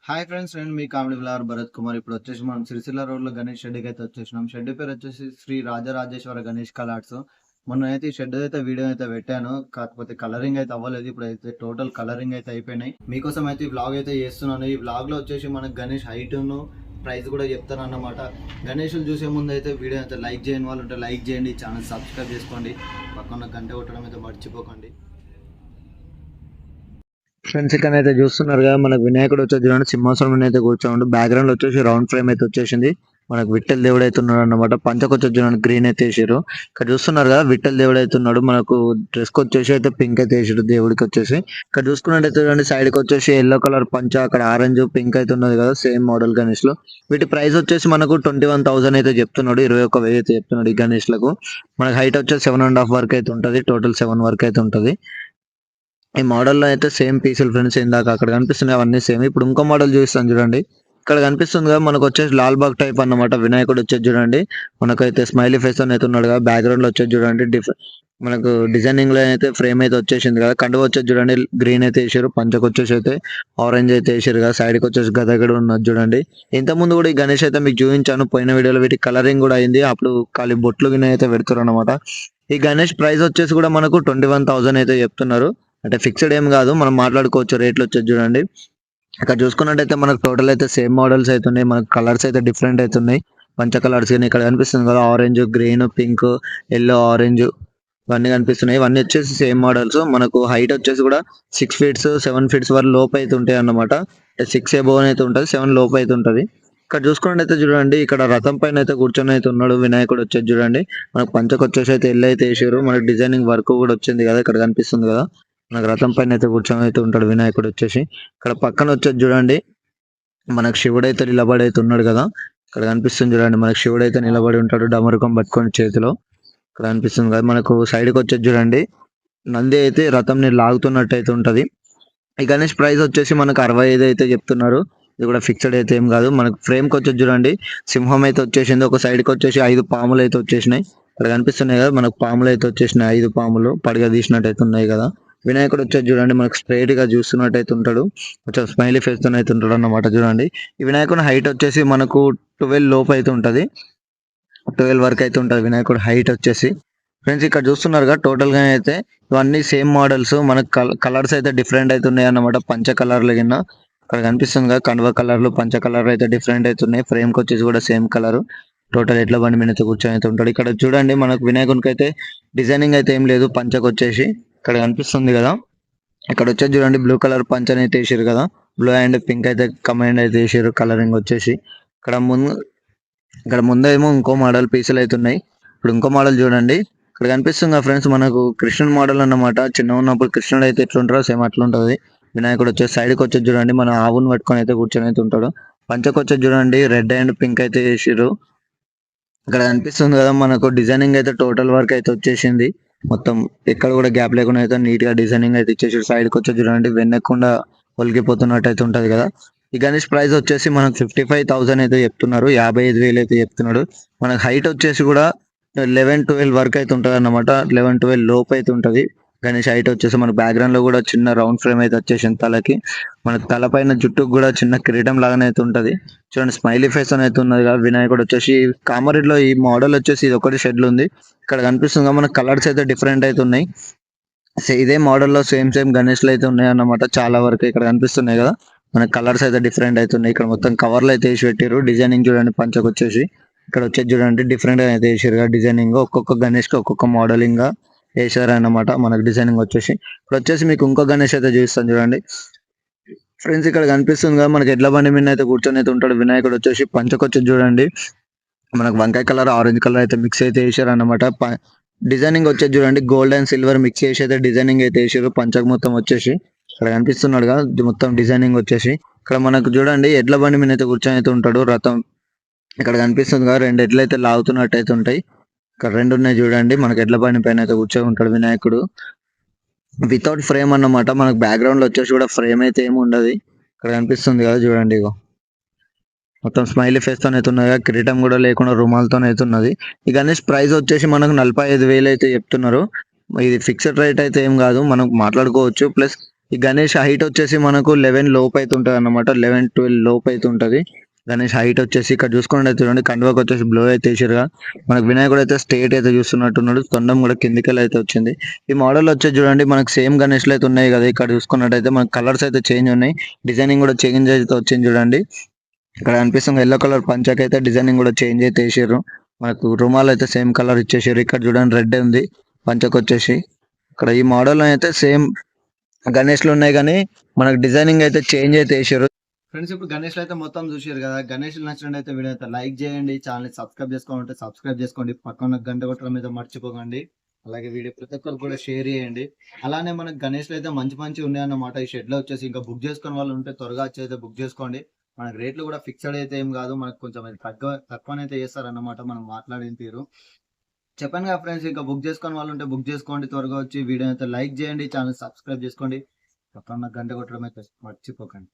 Hi friends, నేను మీ comedy blogger Bharat Kumar. ఇప్పుడు వచ్చేసి మనం సిరిసిల్ల రోడ్లో గణేష్ షెడ్కి అయితే వచ్చేసినాం. షెడ్ పేరు వచ్చేసి శ్రీ రాజరాజేశ్వర గణేష్ కలాట్స్. మొన్న అయితే ఈ షెడ్ అయితే వీడియో అయితే పెట్టాను, కాకపోతే కలరింగ్ అయితే అవ్వలేదు. ఇప్పుడు అయితే టోటల్ కలరింగ్ అయితే అయిపోయినాయి. మీకోసం అయితే ఈ వ్లాగ్ అయితే చేస్తున్నాను. ఈ వ్లాగ్లో వచ్చేసి మనకు గణేష్ హైట్ను ప్రైస్ కూడా చెప్తాను అన్నమాట. గణేష్లు చూసే ముందు అయితే వీడియో అయితే లైక్ చేయని వాళ్ళు ఉంటే లైక్ చేయండి, ఛానల్ సబ్స్క్రైబ్ చేసుకోండి, పక్కన గంట కొట్టడం అయితే మర్చిపోకండి. ఫ్రెండ్స్ ఇక్కడ అయితే చూస్తున్నారు కదా, మనకు వినాయకుడు వచ్చేసి చూడండి సింహాసనం అయితే కూర్చోండి. బ్యాక్గ్రౌండ్ వచ్చేసి రౌండ్ ఫ్రేమ్ అయితే వచ్చేసింది. మనకు విఠల్ దేవుడు అయితే ఉన్నాడు అనమాట. పంచకు వచ్చేసి చూడండి గ్రీన్ అయితే వేసారు. ఇక్కడ చూస్తున్నారు కదా, విఠల్ దేవుడు అయితే ఉన్నాడు. మనకు డ్రెస్ కి వచ్చేసి అయితే పింక్ అయితే వేసాడు దేవుడికి వచ్చేసి. ఇక్కడ చూసుకున్నట్టయితే చూడండి సైడ్ కి వచ్చేసి ఎల్లో కలర్ పంచ, అక్కడ ఆరెంజ్ పింక్ అయితే ఉన్నది కదా, సేమ్ మోడల్ గణేష్ లో. వీటి ప్రైస్ వచ్చేసి మనకు 21,000 అయితే చెప్తున్నాడు, 21,000 అయితే చెప్తున్నాడు ఈ గణేష్ లకు. మనకు హైట్ వచ్చేసి 7.5 వరకు అయితే ఉంటది, టోటల్ 7 వరకు అయితే ఉంటది. ఈ మోడల్లో అయితే సేమ్ పీసులు ఫ్రెండ్స్, ఇందాక అక్కడ కనిపిస్తున్నాయి అవన్నీ సేమ్. ఇప్పుడు ఇంకో మోడల్ చూపిస్తాను చూడండి. ఇక్కడ కనిపిస్తుంది కదా, మనకు వచ్చేసి లాల్ బాగ్ టైప్ అన్నమాట. వినాయకుడు వచ్చేసి చూడండి మనకైతే స్మైలీ ఫేస్ అయితే ఉన్నాడు కదా. బ్యాక్గ్రౌండ్ లో వచ్చేసి చూడండి మనకు డిజైనింగ్ లో అయితే ఫ్రేమ్ అయితే వచ్చేసింది కదా. కండువ వచ్చేసి చూడండి గ్రీన్ అయితే వేసారు. పంచకు వచ్చేసి అయితే ఆరెంజ్ అయితే వేసారు కదా. సైడ్ కి వచ్చేసి గద కూడా ఉన్నది చూడండి. ఇంత ముందు కూడా ఈ గణేష్ అయితే మీకు చూపించాను పోయిన వీడియోలో. వీటి కలరింగ్ కూడా అయింది, అప్పుడు ఖాళీ బొట్లు గిన్నె అయితే పెడతారు అనమాట. ఈ గణేష్ ప్రైస్ వచ్చేసి కూడా మనకు 21,000 అయితే చెప్తున్నారు. అంటే ఫిక్స్డ్ ఏం కాదు, మనం మాట్లాడుకోవచ్చు. రేట్లు వచ్చేసి చూడండి. అక్కడ చూసుకున్నట్టయితే మనకు టోటల్ అయితే సేమ్ మోడల్స్ అయితే ఉన్నాయి. మనకు కలర్స్ అయితే డిఫరెంట్ అవుతున్నాయి. పంచ కలర్స్ కానీ ఇక్కడ కనిపిస్తుంది కదా, orange, green, pink, yellow, orange ఇవన్నీ కనిపిస్తున్నాయి. ఇవన్నీ వచ్చేసి సేమ్ మోడల్స్. మనకు హైట్ వచ్చేసి కూడా 6 ఫీట్స్ 7 ఫీట్స్ వరకు లోపు అయితే ఉంటాయి అన్నమాట. 6 ఎబోవ్ అయితే ఉంటుంది, 7 లోపు అయితే ఉంటుంది. ఇక్కడ చూసుకున్నట్టయితే చూడండి, ఇక్కడ రథం పైన అయితే కూర్చొని అయితే ఉన్నాడు వినాయకుడు వచ్చేసి చూడండి. మనకు పంచకు వచ్చేసి అయితే ఎల్లు అయితే వేసారు. మనకు డిజైనింగ్ వర్క్ కూడా వచ్చింది కదా, ఇక్కడ కనిపిస్తుంది కదా. మనకు రథం పైన అయితే కూర్చొని అయితే ఉంటాడు వినాయకుడు వచ్చేసి. ఇక్కడ పక్కన వచ్చేసి చూడండి మనకు శివుడు అయితే నిలబడి అయితే ఉన్నాడు కదా. ఇక్కడ కనిపిస్తుంది చూడండి, మనకు శివుడు అయితే నిలబడి ఉంటాడు డమరుకం పట్టుకొని చేతిలో. ఇక్కడ కనిపిస్తుంది కదా. మనకు సైడ్కి వచ్చేసి చూడండి నంది అయితే రథంని లాగుతున్నట్టు అయితే ఉంటది. ఈ గణేష్ ప్రైస్ వచ్చేసి మనకు 65 అయితే చెప్తున్నారు. ఇది కూడా ఫిక్స్డ్ అయితే ఏం కాదు. మనకు ఫ్రేమ్ కి వచ్చేసి చూడండి సింహం అయితే వచ్చేసింది. ఒక సైడ్ కి వచ్చేసి 5 పాములు అయితే వచ్చేసినాయి. ఇక్కడ కనిపిస్తున్నాయి కదా, మనకు పాములు అయితే వచ్చేసినాయి. 5 పాములు పడిగా తీసినట్టు అయితే ఉన్నాయి కదా. వినాయకుడు వచ్చేసి చూడండి మనకు స్ట్రైట్ గా చూస్తున్నట్టు అయితే ఉంటాడు. కొంచెం స్మైలీ ఫేస్ తో అయితే ఉంటాడు అన్నమాట చూడండి. ఈ వినాయకుడు హైట్ వచ్చేసి మనకు 12 లోపు అయితే ఉంటది, 12 వరకు అయితే ఉంటది వినాయకుడు హైట్ వచ్చేసి. ఫ్రెండ్స్ ఇక్కడ చూస్తున్నారు కదా, టోటల్ గా అయితే ఇవన్నీ సేమ్ మోడల్స్. మనకు కలర్స్ అయితే డిఫరెంట్ అయితే ఉన్నాయి అన్నమాట. పంచ కలర్లు కింద ఇక్కడ కనిపిస్తుంది కదా, కండువ కలర్లు పంచ కలర్లు అయితే డిఫరెంట్ అయితే ఉన్నాయి. ఫ్రేమ్ కి వచ్చేసి కూడా సేమ్ కలర్. టోటల్ ఎట్ల బండి మీద అయితే కూర్చొని అయితే ఉంటాడు. ఇక్కడ చూడండి మనకు వినాయకునికి అయితే డిజైనింగ్ అయితే ఏం లేదు. పంచకు వచ్చేసి ఇక్కడ కనిపిస్తుంది కదా, ఇక్కడ వచ్చేసి చూడండి బ్లూ కలర్ పంచని అయితే వేసారు కదా. బ్లూ అండ్ పింక్ అయితే కమైండ్ అయితే వేసారు కలరింగ్ వచ్చేసి. ఇక్కడ ముందేమో ఇంకో మోడల్ పీసులు అయితే ఉన్నాయి. ఇప్పుడు ఇంకో మోడల్ చూడండి. ఇక్కడ కనిపిస్తుంది కదా ఫ్రెండ్స్, మనకు కృష్ణుడు మోడల్ అన్నమాట. చిన్న ఉన్నప్పుడు కృష్ణుడు అయితే ఎట్లుంటారో సేమ్ అట్లా ఉంటుంది. వినాయకుడు వచ్చేసి సైడ్కి వచ్చేసి చూడండి మన ఆవును పట్టుకొని అయితే కూర్చొని అయితే ఉంటాడు. పంచకు వచ్చేసి చూడండి రెడ్ అండ్ పింక్ అయితే వేసారు. ఇక్కడ కనిపిస్తుంది కదా, మనకు డిజైనింగ్ అయితే టోటల్ వర్క్ అయితే వచ్చేసింది. మొత్తం ఎక్కడ కూడా గ్యాప్ లేకుండా అయితే నీట్ గా డిజైనింగ్ అయితే ఇచ్చేసి సైడ్కి వచ్చేసి చూడండి వెన్నెక్కకుండా ఒలిగిపోతున్నట్టు అయితే ఉంటది కదా. ఈ గణేష్ ప్రైస్ వచ్చేసి మనకు 55,000 అయితే చెప్తున్నారు, 55,000 అయితే చెప్తున్నాడు. మనకు హైట్ వచ్చేసి కూడా 11-12 వరకు అయితే ఉంటది అన్నమాట. 11-12 లోపు అయితే ఉంటది గణేష్ హైట్ వచ్చేసి. మన బ్యాక్గ్రౌండ్ లో కూడా చిన్న రౌండ్ ఫ్రేమ్ అయితే వచ్చేసింది తలకి. మన తల పైన జుట్టుకు కూడా చిన్న కిరీటం లాగానే అయితే ఉంటది చూడండి. స్మైలీ ఫేస్ అని అయితే ఉన్నది కదా. వినాయకుడు వచ్చేసి కామారెడ్డిలో ఈ మోడల్ వచ్చేసి ఇది ఒకటి షెడ్లు ఉంది. ఇక్కడ కనిపిస్తుంది కదా, మన కలర్స్ అయితే డిఫరెంట్ అయితే ఉన్నాయి. ఇదే మోడల్లో సేమ్ గణేష్లు అయితే ఉన్నాయి అన్నమాట చాలా వరకు. ఇక్కడ కనిపిస్తున్నాయి కదా, మన కలర్స్ అయితే డిఫరెంట్ అవుతున్నాయి. ఇక్కడ మొత్తం కవర్లు అయితే వేసి పెట్టారు. డిజైనింగ్ చూడండి పంచకు వచ్చేసి. ఇక్కడ వచ్చేసి చూడండి డిఫరెంట్ గా అయితే వేసారు కదా డిజైనింగ్. ఒక్కొక్క గణేష్ కి ఒక్కొక్క మోడలింగ్ గా వేసారు అన్నమాట మనకు డిజైనింగ్ వచ్చేసి. ఇప్పుడు వచ్చేసి మీకు ఇంకో గణేష్ అయితే చూపిస్తాను చూడండి ఫ్రెండ్స్. ఇక్కడ కనిపిస్తుంది కదా, మనకి ఎడ్ల బండి మీద అయితే కూర్చొని అయితే ఉంటాడు వినాయకుడు వచ్చేసి. పంచకు వచ్చేసి చూడండి మనకు వంకాయ కలర్ ఆరెంజ్ కలర్ అయితే మిక్స్ అయితే వేసారు అన్నమాట. డిజైనింగ్ వచ్చేసి చూడండి గోల్డ్ అండ్ సిల్వర్ మిక్స్ చేసి అయితే డిజైనింగ్ అయితే వేసారు పంచకు మొత్తం వచ్చేసి. ఇక్కడ కనిపిస్తున్నాడు కదా మొత్తం డిజైనింగ్ వచ్చేసి. ఇక్కడ మనకు చూడండి ఎడ్ల బండి మీద అయితే కూర్చొని అయితే ఉంటాడు రథం. ఇక్కడ కనిపిస్తుంది కదా, 2 ఎడ్లు అయితే లాగుతున్నట్టు అయితే ఉంటాయి. ఇక్కడ 2 ఉన్నాయి చూడండి. మనకు ఎడ్ల బండి పైన అయితే కూర్చొని ఉంటాడు వినాయకుడు వితౌట్ ఫ్రేమ్ అన్నమాట. మనకు బ్యాక్గ్రౌండ్ లో వచ్చేసి కూడా ఫ్రేమ్ అయితే ఏమి ఉండదు. ఇక్కడ కనిపిస్తుంది కదా చూడండి, ఇగో మొత్తం స్మైలీ ఫేస్ తో అయితే ఉన్నది. కిరీటం కూడా లేకుండా రుమాలతో అయితే ఉన్నది. ఈ గణేష్ ప్రైస్ వచ్చేసి మనకు 45,000 అయితే చెప్తున్నారు. ఇది ఫిక్స్డ్ రేట్ అయితే ఏం కాదు, మనం మాట్లాడుకోవచ్చు. ప్లస్ ఈ గణేష్ హైట్ వచ్చేసి మనకు 11 లోపు అయితే ఉంటుంది అన్నమాట. 11-12 లోపు అయితే ఉంటుంది గణేష్ హైట్ వచ్చేసి. ఇక్కడ చూసుకున్నట్టు చూడండి కండువాకి వచ్చేసి బ్లో అయితే వేసారుగా. మనకు వినాయకుడు అయితే స్ట్రేట్ అయితే చూస్తున్నట్టున్నాడు, తొండం కూడా కిందికెళ్ళి అయితే వచ్చింది. ఈ మోడల్ వచ్చేసి చూడండి మనకు సేమ్ గణేష్లు అయితే ఉన్నాయి కదా. ఇక్కడ చూసుకున్నట్టయితే మనకు కలర్స్ అయితే చేంజ్ ఉన్నాయి, డిజైనింగ్ కూడా చేంజ్ అయితే వచ్చింది చూడండి. ఇక్కడ అనిపిస్తుంది ఎల్లో కలర్ పంచకి అయితే డిజైనింగ్ కూడా చేంజ్ అయితే వేసారు. మనకు రుమాలు అయితే సేమ్ కలర్ ఇచ్చేసారు. ఇక్కడ చూడండి రెడ్ ఉంది పంచకు వచ్చేసి. ఇక్కడ ఈ మోడల్ అయితే సేమ్ గణేష్లు ఉన్నాయి కానీ మనకు డిజైనింగ్ అయితే చేంజ్ అయితే వేసారు. ఫ్రెండ్స్ ఇప్పుడు గణేష్ అయితే మొత్తం చూసారు కదా. గణేష్ నచ్చినట్టయితే వీడియో అయితే లైక్ చేయండి, ఛానల్ సబ్స్క్రైబ్ చేసుకోవాలంటే సబ్స్క్రైబ్ చేసుకోండి, పక్కన గంట కొట్టడం మీద మర్చిపోకండి. అలాగే వీడియో ప్రతి ఒక్కరు కూడా షేర్ చేయండి. అలానే మనకు గణేష్లు అయితే మంచి మంచి ఉన్నాయన్నమాట. ఈ షెడ్ లో వచ్చేసి ఇంకా బుక్ చేసుకునే వాళ్ళు ఉంటే త్వరగా వచ్చి అయితే బుక్ చేసుకోండి. మనకు రేట్లు కూడా ఫిక్స్డ్ అయితే ఏం కాదు, మనకు కొంచెం తక్కువనైతే చేస్తారన్నమాట మనం మాట్లాడిన తీరు. చెప్పాను కదా ఫ్రెండ్స్, ఇంకా బుక్ చేసుకునే వాళ్ళు ఉంటే బుక్ చేసుకోండి, త్వరగా వచ్చి వీడియో అయితే లైక్ చేయండి, ఛానల్ సబ్స్క్రైబ్ చేసుకోండి, పక్కన గంట కొట్టడం అయితే మర్చిపోకండి.